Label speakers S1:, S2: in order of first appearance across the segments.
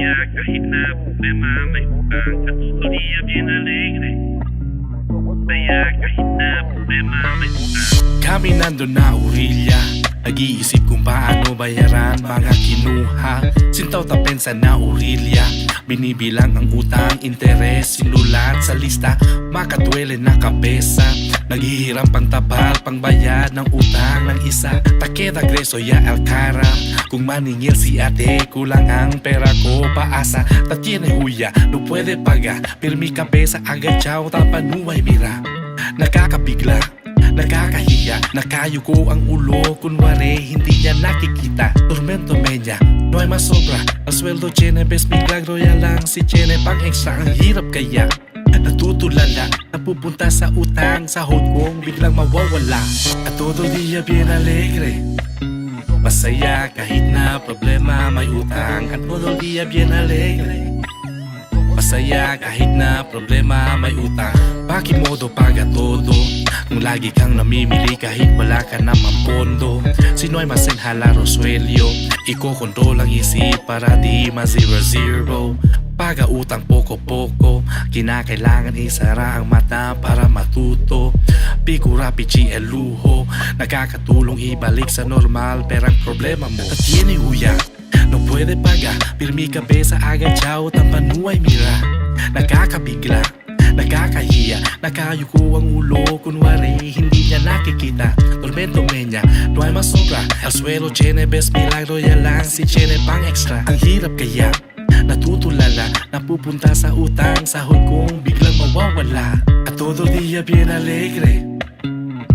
S1: Masaya kahit na problema may utang, at tuloy bien alegre. Masaya kahit na problema may utang.
S2: Kami nandun na orilya, nag-iisip kung paano bayaran mga kinuha. Sintaw tapensa na orilya, binibilang ang utang, interes, sinulat sa lista. Makatwele na kabesa, naghihiram pang tapal, pang bayad ng utang ng isa. Takeda Greso ya Alcara, kung maningil si ate, kulang ang pera ko, paasa. Tatiene huya, no puede paga, pirmi kabesa agad chow, tapanuay mira. Nakakabigla, nakakahiya, nakayuko ang ulo, kunwari hindi niya nakikita. Tormento media, no ay masobra, ang sweldo tiene bes milagro ya lang si tiene pang extra. Ang hirap kaya, natutulala, napupunta sa utang, sahod kong biglang mawawala. At todo dia bien alegre, masaya kahit na problema may utang. At todo dia bien alegre, masaya kahit na problema may utang. Pakimodo paga todo, kung lagi kang namimili kahit wala ka naman pondo. Sino ay masenhala Rosuelio, iko-control ang isip para di ma-zero-zero. Paga utang poko-poko, kinakailangan isara ang mata para matuto. Pikura pichi el luho, nakakatulong ibalik sa normal, perang problema mo tatiene huya, no puede paga, pirmi kabesa agad chow, tampanuay mira. Nakakabigla, nakakahiya, nakayuko ang ulo, kunwari hindi niya nakikita. Tormento media, no ay masobra, el suelo tiene bes milagro ya lang si tiene pang extra. Ang hirap kaya, natutulala, napupunta sa utang, sahod kong biglang mawawala. At todo dia bien alegre,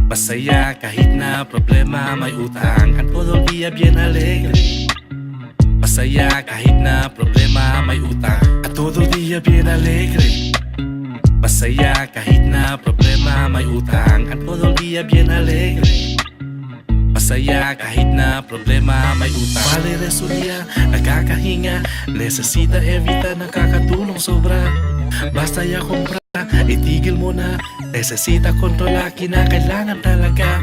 S2: masaya kahit na problema may utang. At todo dia bien alegre, masaya kahit na problema may utang. At todo dia bien alegre, masaya kahit na problema may utang. At todo dia bien alegre, masaya kahit na problema may utang. Vale Resulia, nakakahinga, necesita evita, nakakatulong sobra. Basta ya kompra, itigil mo na, necesita kontrola, kinakailangan talaga.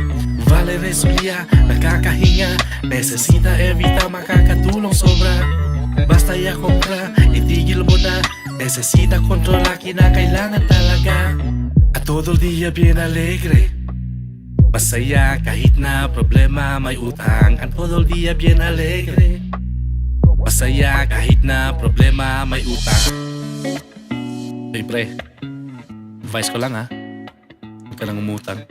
S2: Vale Resulia, nakakahinga, necesita evita, makakatulong sobra. Basta ya kompra, itigil mo na, necesita kontrola, kinakailangan talaga. At todo dia bien alegre, masaya kahit na problema may utang. At todo dia bien alegre, masaya kahit na problema may utang. Hey pre, advice ko lang ha, huwag ka nang umutang.